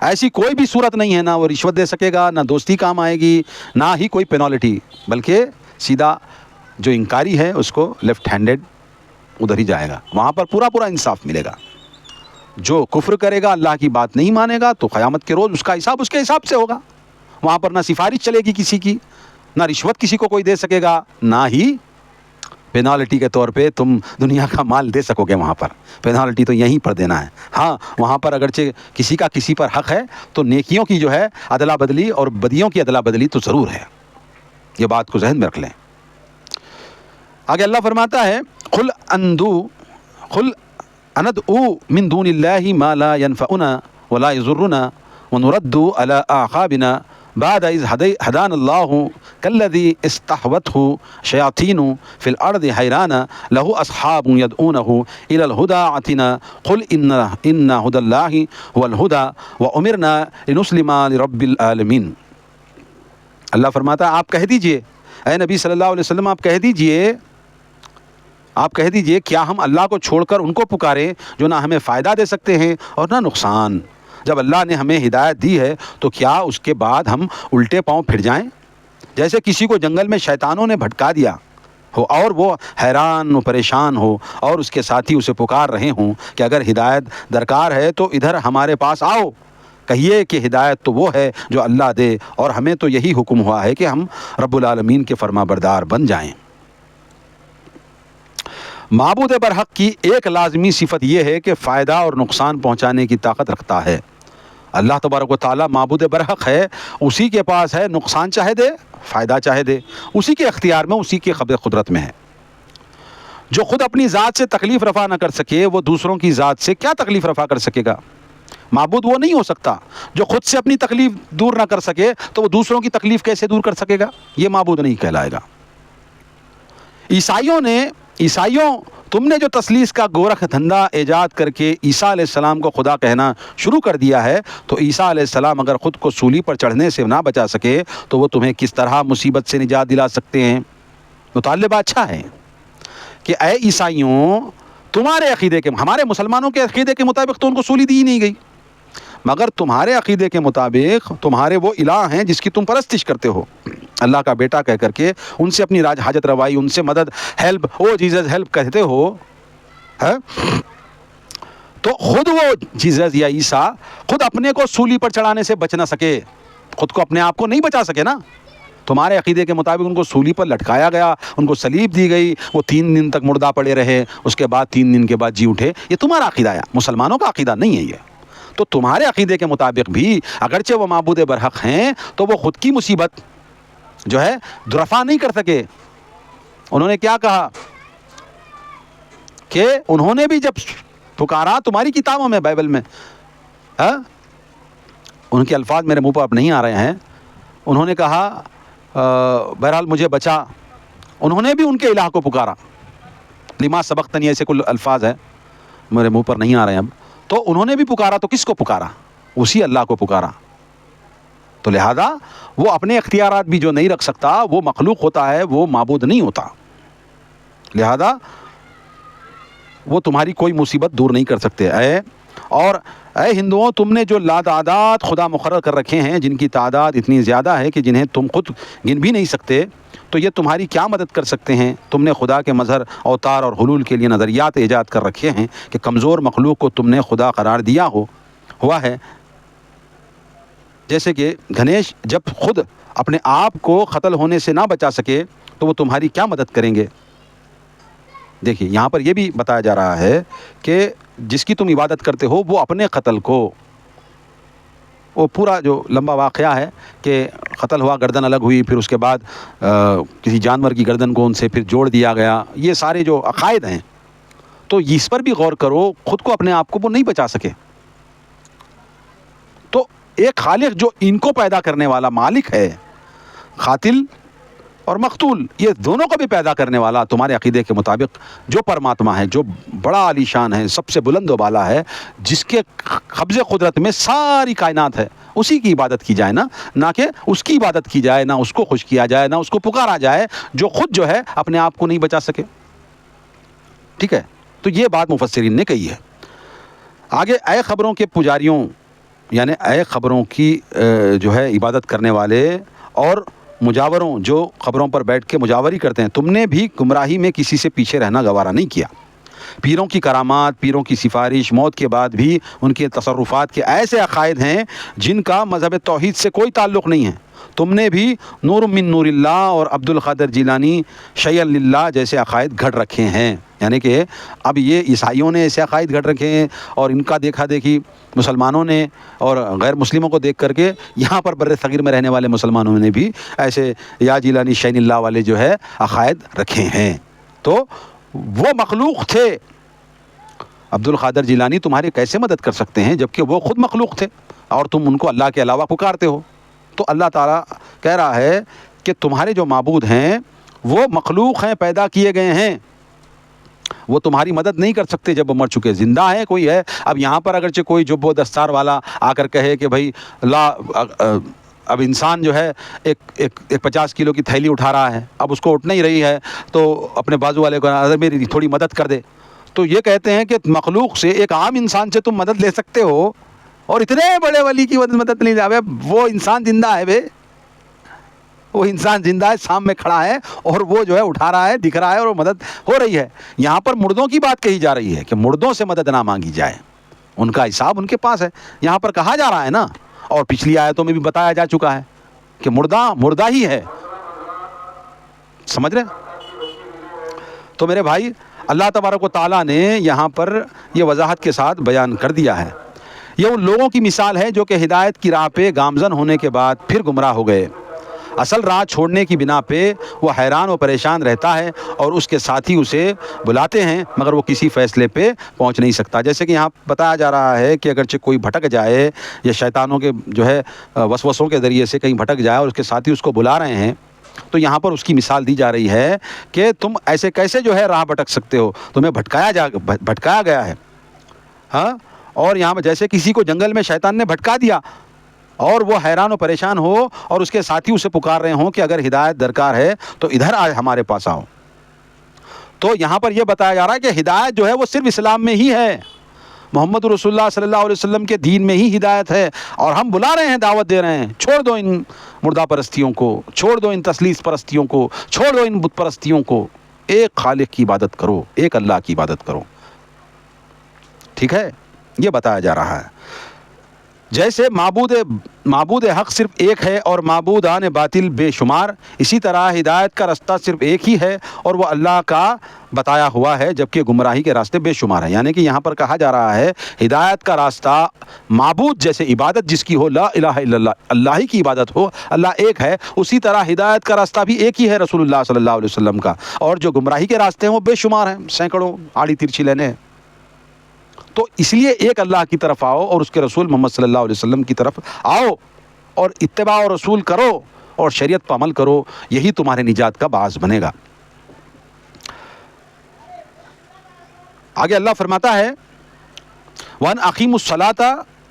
ایسی کوئی بھی صورت نہیں ہے، نہ وہ رشوت دے سکے گا، نہ دوستی کام آئے گی، نہ ہی کوئی پینالٹی، بلکہ سیدھا جو انکاری ہے اس کو لیفٹ ہینڈڈ ادھر ہی جائے گا، وہاں پر پورا انصاف ملے گا۔ جو کفر کرے گا، اللہ کی بات نہیں مانے گا، تو قیامت کے روز اس کا حساب اس کے حساب سے ہوگا۔ وہاں پر نہ سفارش چلے گی کسی کی، نہ رشوت کسی کو کوئی دے سکے گا، نہ ہی پینالٹی کے طور پہ تم دنیا کا مال دے سکو گے۔ وہاں پر پینالٹی تو یہیں پر دینا ہے۔ ہاں وہاں پر اگرچہ کسی کا کسی پر حق ہے تو نیکیوں کی جو ہے عدلا بدلی اور بدیوں کی عدلا بدلی تو ضرور ہے، یہ بات کو ذہن میں رکھ لیں۔ آگے اللہ فرماتا ہے قل اندعو من دون اللہ ما لا ينفعنا ولا يضرنا ونرد على اعقابنا بعد اذ هدانا الله كالذي استحوته شياطين في الارض حيران له اصحاب يدعونه الى الهدى ائتنا قل ان هدى الله هو الهدى وامرنا لنسلم لرب العالمين۔ اللہ فرماتا ہے آپ کہہ دیجئے، اے نبی صلی اللہ علیہ وسلم آپ کہہ دیجئے کیا ہم اللہ کو چھوڑ کر ان کو پکاریں جو نہ ہمیں فائدہ دے سکتے ہیں اور نہ نقصان؟ جب اللہ نے ہمیں ہدایت دی ہے تو کیا اس کے بعد ہم الٹے پاؤں پھر جائیں؟ جیسے کسی کو جنگل میں شیطانوں نے بھٹکا دیا ہو اور وہ حیران و پریشان ہو اور اس کے ساتھی اسے پکار رہے ہوں کہ اگر ہدایت درکار ہے تو ادھر ہمارے پاس آؤ، کہیے کہ ہدایت تو وہ ہے جو اللہ دے، اور ہمیں تو یہی حکم ہوا ہے کہ ہم رب العالمین کے فرما بردار بن جائیں۔ معبود برحق کی ایک لازمی صفت یہ ہے کہ فائدہ اور نقصان پہنچانے کی طاقت رکھتا ہے۔ اللہ تبارک و تعالیٰ معبود برحق ہے، اسی کے پاس ہے، نقصان چاہے دے فائدہ چاہے دے، اسی کے اختیار میں، اسی کے قدرت میں ہے۔ جو خود اپنی ذات سے تکلیف رفع نہ کر سکے وہ دوسروں کی ذات سے کیا تکلیف رفع کر سکے گا؟ معبود وہ نہیں ہو سکتا جو خود سے اپنی تکلیف دور نہ کر سکے، تو وہ دوسروں کی تکلیف کیسے دور کر سکے گا؟ یہ معبود نہیں کہلائے گا۔ عیسائیوں تم نے جو تثلیث کا گورکھ دھندا ایجاد کر کے عیسیٰ علیہ السلام کو خدا کہنا شروع کر دیا ہے، تو عیسیٰ علیہ السلام اگر خود کو سولی پر چڑھنے سے نہ بچا سکے تو وہ تمہیں کس طرح مصیبت سے نجات دلا سکتے ہیں؟ مطالبہ اچھا ہے کہ اے عیسائیوں، تمہارے عقیدے کے، ہمارے مسلمانوں کے عقیدے کے مطابق تو ان کو سولی دی ہی نہیں گئی، مگر تمہارے عقیدے کے مطابق تمہارے وہ الہ ہیں جس کی تم پرستش کرتے ہو، اللہ کا بیٹا کہہ کر کے ان سے اپنی راج حاجت روائی، ان سے مدد، ہیلپ، او جیزس ہیلپ کہتے ہو، تو خود وہ جیزس یا عیسیٰ خود اپنے کو سولی پر چڑھانے سے بچ نہ سکے، خود کو اپنے آپ کو نہیں بچا سکے نا۔ تمہارے عقیدے کے مطابق ان کو سولی پر لٹکایا گیا، ان کو صلیب دی گئی، وہ 3 دن تک مردہ پڑے رہے، اس کے بعد 3 دن کے بعد جی اٹھے۔ یہ تمہارا عقیدہ ہے، مسلمانوں کا عقیدہ نہیں ہے یہ۔ تو تمہارے عقیدے کے مطابق بھی اگرچہ وہ معبود برحق ہیں تو وہ خود کی مصیبت جو ہے رفع نہیں کر سکے۔ انہوں نے کیا کہا کہ انہوں نے بھی جب پکارا تمہاری کتابوں میں، بائبل میں، ان کے الفاظ میرے منہ پر اب نہیں آ رہے ہیں، انہوں نے کہا بہرحال مجھے بچا، انہوں نے بھی ان کے الہ کو پکارا، لما سبقتنی، ایسے کل الفاظ ہیں میرے منہ پر نہیں آ رہے ہیں اب، تو انہوں نے بھی پکارا، تو کس کو پکارا؟ اسی اللہ کو پکارا۔ تو لہذا وہ اپنے اختیارات بھی جو نہیں رکھ سکتا، وہ مخلوق ہوتا ہے، وہ معبود نہیں ہوتا، لہذا وہ تمہاری کوئی مصیبت دور نہیں کر سکتے۔ اے ہندوؤں، تم نے جو لاتعداد خدا مقرر کر رکھے ہیں جن کی تعداد اتنی زیادہ ہے کہ جنہیں تم خود گن بھی نہیں سکتے، تو یہ تمہاری کیا مدد کر سکتے ہیں؟ تم نے خدا کے مظہر، اوتار اور حلول کے لیے نظریات ایجاد کر رکھے ہیں کہ کمزور مخلوق کو تم نے خدا قرار دیا ہوا ہے، جیسے کہ گنیش جب خود اپنے آپ کو قتل ہونے سے نہ بچا سکے تو وہ تمہاری کیا مدد کریں گے؟ دیکھیے یہاں پر یہ بھی بتایا جا رہا ہے کہ جس کی تم عبادت کرتے ہو وہ اپنے قتل کو، وہ پورا جو لمبا واقعہ ہے کہ قتل ہوا، گردن الگ ہوئی، پھر اس کے بعد کسی جانور کی گردن کو ان سے پھر جوڑ دیا گیا، یہ سارے جو عقائد ہیں، تو اس پر بھی غور کرو، خود کو اپنے آپ کو وہ نہیں بچا سکے، تو ایک خالق جو ان کو پیدا کرنے والا مالک ہے، قاتل اور مقتول، یہ دونوں کو بھی پیدا کرنے والا تمہارے عقیدے کے مطابق جو پرماتما ہے، جو بڑا عالی شان ہے، سب سے بلند و بالا ہے، جس کے قبض قدرت میں ساری کائنات ہے، اسی کی عبادت کی جائے نا، نہ کہ اس کی عبادت کی جائے، نہ اس کو خوش کیا جائے، نہ اس کو پکارا جائے جو خود جو ہے اپنے آپ کو نہیں بچا سکے۔ ٹھیک ہے، تو یہ بات مفسرین نے کہی ہے۔ آگے، اے خبروں کے پجاریوں، یعنی اے قبروں کی جو ہے عبادت کرنے والے اور مجاوروں جو قبروں پر بیٹھ کے مجاوری کرتے ہیں، تم نے بھی گمراہی میں کسی سے پیچھے رہنا گوارا نہیں کیا۔ پیروں کی کرامات، پیروں کی سفارش، موت کے بعد بھی ان کے تصرفات کے ایسے عقائد ہیں جن کا مذہب توحید سے کوئی تعلق نہیں ہے۔ تم نے بھی نور من نور اللہ اور عبد القادر جیلانی شیء للہ جیسے عقائد گھڑ رکھے ہیں۔ یعنی کہ اب یہ عیسائیوں نے ایسے عقائد گھڑ رکھے ہیں اور ان کا دیکھا دیکھی مسلمانوں نے اور غیر مسلموں کو دیکھ کر کے یہاں پر بر صغیر میں رہنے والے مسلمانوں نے بھی ایسے یا جیلانی شیء للہ والے جو ہے عقائد رکھے ہیں۔ تو وہ مخلوق تھے، عبد القادر جیلانی تمہاری کیسے مدد کر سکتے ہیں جبکہ وہ خود مخلوق تھے اور تم ان کو اللہ کے علاوہ پکارتے ہو؟ تو اللہ تعالیٰ کہہ رہا ہے کہ تمہارے جو معبود ہیں وہ مخلوق ہیں، پیدا کیے گئے ہیں، وہ تمہاری مدد نہیں کر سکتے جب وہ مر چکے۔ زندہ ہے کوئی ہے، اب یہاں پر اگرچہ کوئی جب و دستار والا آ کر کہے کہ بھائی اب انسان جو ہے ایک 50 کلو کی تھیلی اٹھا رہا ہے، اب اس کو اٹھ نہیں رہی ہے تو اپنے بازو والے کو اگر میری تھوڑی مدد کر دے، تو یہ کہتے ہیں کہ مخلوق سے، ایک عام انسان سے تم مدد لے سکتے ہو اور اتنے بڑے ولی کی مدد نہیں جاوے؟ وہ انسان زندہ ہے، بے وہ انسان زندہ ہے، سامنے کھڑا ہے اور وہ جو ہے اٹھا رہا ہے، دکھ رہا ہے اور مدد ہو رہی ہے۔ یہاں پر مردوں کی بات کہی جا رہی ہے کہ مردوں سے مدد نہ مانگی جائے، ان کا حساب ان کے پاس ہے۔ یہاں پر کہا جا رہا ہے نا، اور پچھلی آیتوں میں بھی بتایا جا چکا ہے کہ مردہ ہی ہے، سمجھ رہے؟ تو میرے بھائی، اللہ تبارک و تعالیٰ نے یہاں پر یہ وضاحت کے ساتھ بیان کر دیا ہے۔ یہ ان لوگوں کی مثال ہے جو کہ ہدایت کی راہ پہ گامزن ہونے کے بعد پھر گمراہ ہو گئے۔ اصل راہ چھوڑنے کی بنا پہ وہ حیران و پریشان رہتا ہے اور اس کے ساتھی اسے بلاتے ہیں مگر وہ کسی فیصلے پہ پہنچ نہیں سکتا۔ جیسے کہ یہاں بتایا جا رہا ہے کہ اگرچہ کوئی بھٹک جائے یا شیطانوں کے جو ہے وسوسوں کے ذریعے سے کہیں بھٹک جائے اور اس کے ساتھی اس کو بلا رہے ہیں، تو یہاں پر اس کی مثال دی جا رہی ہے کہ تم ایسے کیسے جو ہے راہ بھٹک سکتے ہو، تمہیں بھٹکایا گیا ہے۔ ہاں، اور یہاں پر جیسے کسی کو جنگل میں شیطان نے بھٹکا دیا اور وہ حیران و پریشان ہو اور اس کے ساتھی اسے پکار رہے ہوں کہ اگر ہدایت درکار ہے تو ادھر آئے، ہمارے پاس آؤ۔ تو یہاں پر یہ بتایا جا رہا ہے کہ ہدایت جو ہے وہ صرف اسلام میں ہی ہے، محمد رسول اللہ صلی اللہ علیہ وسلم کے دین میں ہی ہدایت ہے، اور ہم بلا رہے ہیں، دعوت دے رہے ہیں، چھوڑ دو ان مردہ پرستیوں کو، چھوڑ دو ان تثلیث پرستیوں کو، چھوڑ دو ان بت پرستیوں کو، ایک خالق کی عبادت کرو، ایک اللہ کی عبادت کرو۔ ٹھیک ہے، یہ بتایا جا رہا ہے۔ جیسے معبود حق صرف ایک ہے اور معبودان باطل بے شمار، اسی طرح ہدایت کا راستہ صرف ایک ہی ہے اور وہ اللہ کا بتایا ہوا ہے، جبکہ گمراہی کے راستے بے شمار ہیں۔ یعنی کہ یہاں پر کہا جا رہا ہے ہدایت کا راستہ، معبود جیسے عبادت جس کی ہو، لا الہ الا اللہ، اللہ ہی کی عبادت ہو، اللہ ایک ہے، اسی طرح ہدایت کا راستہ بھی ایک ہی ہے، رسول اللہ صلی اللہ علیہ وسلم کا، اور جو گمراہی کے راستے ہیں وہ بے شمار ہیں، سینکڑوں آڑی ترچھی لینے ہیں۔ تو اس لیے ایک اللہ کی طرف آؤ اور اس کے رسول محمد صلی اللہ علیہ وسلم کی طرف آؤ اور اتباع و رسول کرو اور شریعت پر عمل کرو، یہی تمہارے نجات کا باعث بنے گا۔ آگے اللہ فرماتا ہے وَأَنْ أَقِيمُوا الصَّلَاةَ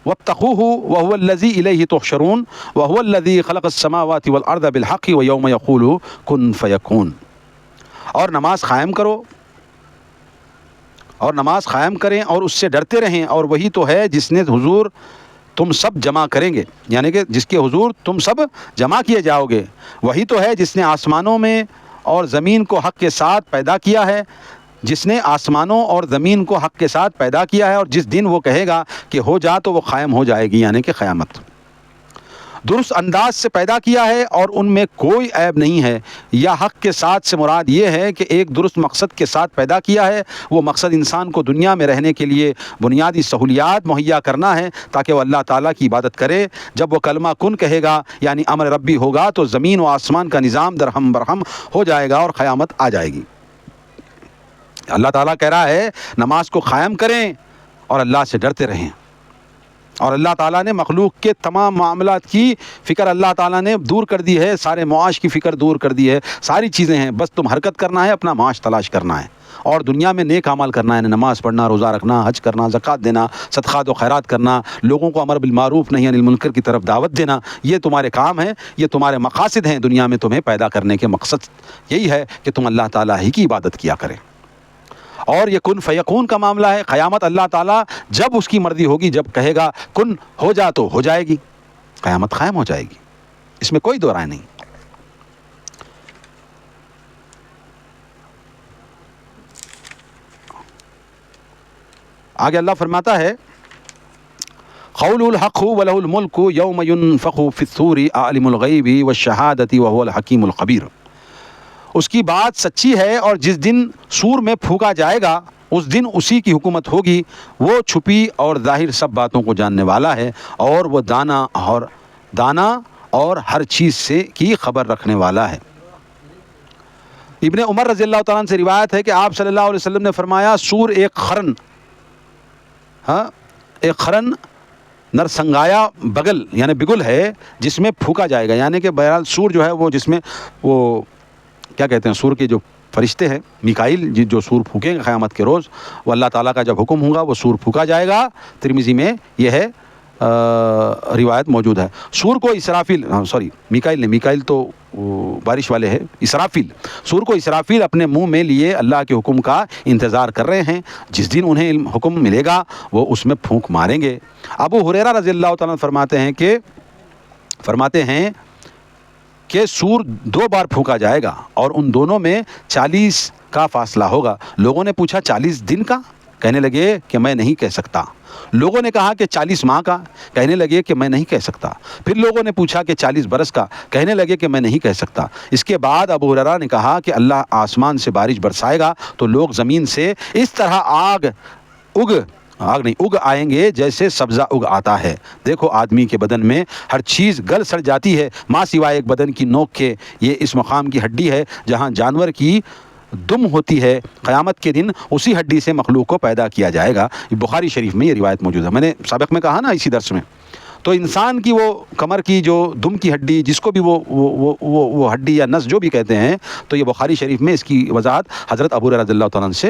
وَاتَّقُوهُ وَهُوَ الَّذِي إِلَيْهِ تُحْشَرُونَ وَهُوَ الَّذِي خَلَقَ السَّمَاوَاتِ وَالْأَرْضَ بِالْحَقِّ وَيَوْمَ يَقُولُ كُن فَيَكُونُ، اور نماز قائم کرو، اور نماز قائم کریں اور اس سے ڈرتے رہیں، اور وہی تو ہے جس نے حضور تم سب جمع کریں گے، یعنی کہ جس کے حضور تم سب جمع کیے جاؤ گے، وہی تو ہے جس نے آسمانوں میں اور زمین کو حق کے ساتھ پیدا کیا ہے، جس نے آسمانوں اور زمین کو حق کے ساتھ پیدا کیا ہے، اور جس دن وہ کہے گا کہ ہو جا تو وہ قائم ہو جائے گی، یعنی کہ قیامت۔ درست انداز سے پیدا کیا ہے اور ان میں کوئی عیب نہیں ہے، یا حق کے ساتھ سے مراد یہ ہے کہ ایک درست مقصد کے ساتھ پیدا کیا ہے، وہ مقصد انسان کو دنیا میں رہنے کے لیے بنیادی سہولیات مہیا کرنا ہے تاکہ وہ اللہ تعالیٰ کی عبادت کرے۔ جب وہ کلمہ کن کہے گا یعنی امر ربی ہوگا تو زمین و آسمان کا نظام درہم برہم ہو جائے گا اور قیامت آ جائے گی۔ اللہ تعالیٰ کہہ رہا ہے نماز کو قائم کریں اور اللہ سے ڈرتے رہیں، اور اللہ تعالیٰ نے مخلوق کے تمام معاملات کی فکر اللہ تعالیٰ نے دور کر دی ہے، سارے معاش کی فکر دور کر دی ہے، ساری چیزیں ہیں، بس تم حرکت کرنا ہے، اپنا معاش تلاش کرنا ہے اور دنیا میں نیک عمل کرنا ہے، نماز پڑھنا، روزہ رکھنا، حج کرنا، زکوٰۃ دینا، صدقات و خیرات کرنا، لوگوں کو امر بالمعروف نہی عن المنکر کی طرف دعوت دینا، یہ تمہارے کام ہیں، یہ تمہارے مقاصد ہیں دنیا میں، تمہیں پیدا کرنے کے مقصد یہی ہے کہ تم اللہ تعالیٰ ہی کی عبادت کیا کریں۔ اور یہ کن فیکون کا معاملہ ہے، قیامت اللہ تعالیٰ جب اس کی مرضی ہوگی، جب کہے گا کن ہو جا تو ہو جائے گی، قیامت قائم ہو جائے گی، اس میں کوئی دو رائے نہیں۔ آگے اللہ فرماتا ہے قول الحق وله الملک یوم ينفخ فی الصور عالم الغیب والشہادۃ وهو الحکیم الخبیر، اس کی بات سچی ہے اور جس دن سور میں پھونکا جائے گا اس دن اسی کی حکومت ہوگی، وہ چھپی اور ظاہر سب باتوں کو جاننے والا ہے اور وہ دانا اور ہر چیز سے کی خبر رکھنے والا ہے۔ ابن عمر رضی اللہ تعالیٰ عنہ سے روایت ہے کہ آپ صلی اللہ علیہ وسلم نے فرمایا سور ایک خرن نرسنگایا بگل یعنی بگل ہے جس میں پھونکا جائے گا، یعنی کہ بہرحال سور جو ہے وہ جس میں وہ کیا کہتے ہیں سور کے جو فرشتے ہیں میکائیل جو سور پھونکیں گے قیامت کے روز، وہ اللہ تعالیٰ کا جب حکم ہوگا وہ سور پھونکا جائے گا۔ ترمذی میں یہ ہے روایت موجود ہے۔ سور کو اسرافیل میکائیل نے، میکائیل تو بارش والے ہیں، اسرافیل، سور کو اسرافیل اپنے منہ میں لیے اللہ کے حکم کا انتظار کر رہے ہیں، جس دن انہیں حکم ملے گا وہ اس میں پھونک ماریں گے۔ ابو ہریرہ رضی اللہ تعالیٰ فرماتے ہیں کہ سور 2 بار پھونکا جائے گا اور ان دونوں میں 40 کا فاصلہ ہوگا۔ لوگوں نے پوچھا 40 دن کا؟ کہنے لگے کہ میں نہیں کہہ سکتا۔ لوگوں نے کہا کہ 40 ماہ کا؟ کہنے لگے کہ میں نہیں کہہ سکتا۔ پھر لوگوں نے پوچھا کہ 40 برس کا؟ کہنے لگے کہ میں نہیں کہہ سکتا۔ اس کے بعد ابو ہریرہ نے کہا کہ اللہ آسمان سے بارش برسائے گا تو لوگ زمین سے اس طرح اگ آئیں گے جیسے سبزہ اگ آتا ہے۔ دیکھو آدمی کے بدن میں ہر چیز گل سڑ جاتی ہے ماں سوائے ایک بدن کی نوک کے، یہ اس مقام کی ہڈی ہے جہاں جانور کی دم ہوتی ہے، قیامت کے دن اسی ہڈی سے مخلوق کو پیدا کیا جائے گا۔ بخاری شریف میں یہ روایت موجود ہے۔ میں نے سابق میں کہا نا اسی درس میں، تو انسان کی وہ کمر کی جو دم کی ہڈی، جس کو بھی وہ ہڈی یا نس جو بھی کہتے ہیں، تو یہ بخاری شریف میں اس کی وضاحت حضرت ابو ہریرہ رضی اللہ تعالیٰ عنہ سے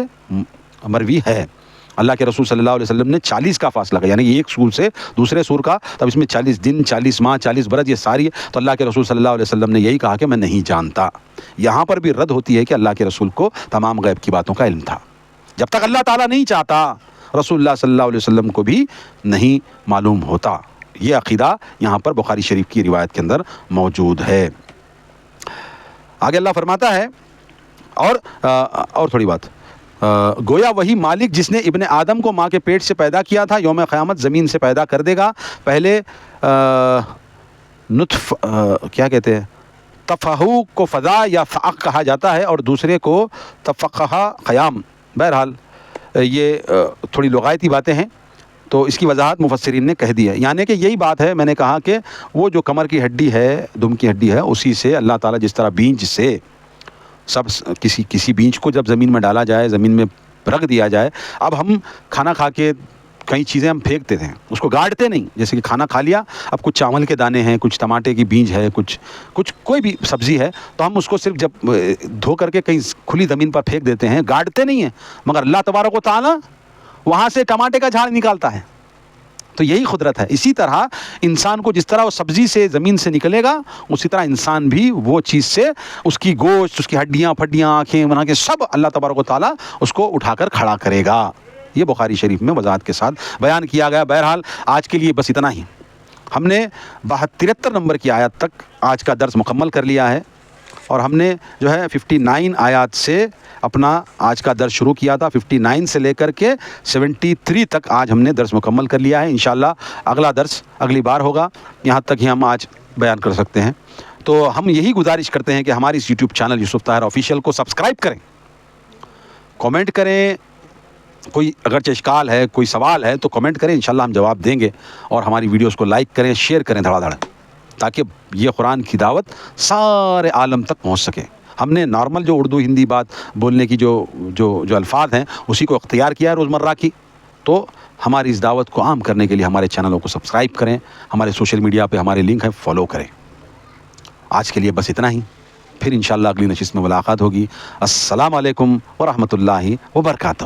مروی ہے۔ اللہ کے رسول صلی اللہ علیہ وسلم نے 40 کا فاصلہ کہا، یعنی ایک سور سے دوسرے سور کا، تب اس میں 40 دن، 40 ماہ، 40 برس، یہ ساری ہے۔ تو اللہ کے رسول صلی اللہ علیہ وسلم نے یہی کہا کہ میں نہیں جانتا۔ یہاں پر بھی رد ہوتی ہے کہ اللہ کے رسول کو تمام غیب کی باتوں کا علم تھا، جب تک اللہ تعالیٰ نہیں چاہتا رسول اللہ صلی اللہ علیہ وسلم کو بھی نہیں معلوم ہوتا۔ یہ عقیدہ یہاں پر بخاری شریف کی روایت کے اندر موجود ہے۔ آگے اللہ فرماتا ہے اور تھوڑی بات، گویا وہی مالک جس نے ابن آدم کو ماں کے پیٹ سے پیدا کیا تھا یوم قیامت زمین سے پیدا کر دے گا۔ پہلے نطف کیا کہتے ہیں، تفہو کو فضا یا فعق کہا جاتا ہے اور دوسرے کو تفقہ قیام۔ بہرحال یہ تھوڑی لغاتی باتیں ہیں، تو اس کی وضاحت مفسرین نے کہہ دی ہے، یعنی کہ یہی بات ہے، میں نے کہا کہ وہ جو کمر کی ہڈی ہے، دم کی ہڈی ہے، اسی سے اللہ تعالیٰ جس طرح بیج سے کسی بیج کو جب زمین میں ڈالا جائے، زمین میں رکھ دیا جائے، اب ہم کھانا کھا کے کئی چیزیں ہم پھینک دیتے ہیں، اس کو گاڑتے نہیں، جیسے کہ کھانا کھا لیا، اب کچھ چاول کے دانے ہیں، کچھ ٹماٹے کی بیج ہے، کچھ کوئی بھی سبزی ہے، تو ہم اس کو صرف جب دھو کر کے کہیں کھلی زمین پر پھینک دیتے ہیں، گاڑتے نہیں ہیں، مگر اللہ تبارک و تعالیٰ وہاں سے ٹماٹے کا جھاڑ نکالتا ہے۔ تو یہی قدرت ہے۔ اسی طرح انسان کو جس طرح وہ سبزی سے زمین سے نکلے گا، اسی طرح انسان بھی وہ چیز سے اس کی گوشت، اس کی ہڈیاں پھڈیاں، آنکھیں بنا کے سب اللہ تبارک و تعالیٰ اس کو اٹھا کر کھڑا کرے گا۔ یہ بخاری شریف میں وضاحت کے ساتھ بیان کیا گیا۔ بہرحال آج کے لیے بس اتنا ہی۔ ہم نے 73 نمبر کی آیت تک آج کا درس مکمل کر لیا ہے، اور ہم نے جو ہے 59 آیات سے اپنا آج کا درس شروع کیا تھا۔ 59 سے لے کر کے 73 تک آج ہم نے درس مکمل کر لیا ہے۔ انشاءاللہ اگلا درس اگلی بار ہوگا، یہاں تک ہی ہم آج بیان کر سکتے ہیں۔ تو ہم یہی گزارش کرتے ہیں کہ ہماری اس یوٹیوب چینل یوسف طاہر آفیشیل کو سبسکرائب کریں، کامنٹ کریں، کوئی اگرچہ اشکال ہے، کوئی سوال ہے تو کامنٹ کریں، انشاءاللہ ہم جواب دیں گے، اور ہماری ویڈیوز کو لائک کریں، شیئر کریں دھڑا دھڑ، تاکہ یہ قرآن کی دعوت سارے عالم تک پہنچ سکے۔ ہم نے نارمل جو اردو ہندی بات بولنے کی جو الفاظ ہیں اسی کو اختیار کیا ہے روزمرہ کی، تو ہماری اس دعوت کو عام کرنے کے لیے ہمارے چینلوں کو سبسکرائب کریں، ہمارے سوشل میڈیا پہ ہمارے لنک ہیں، فالو کریں۔ آج کے لیے بس اتنا ہی، پھر انشاءاللہ اگلی نشست میں ملاقات ہوگی۔ السلام علیکم ورحمۃ اللہ وبرکاتہ۔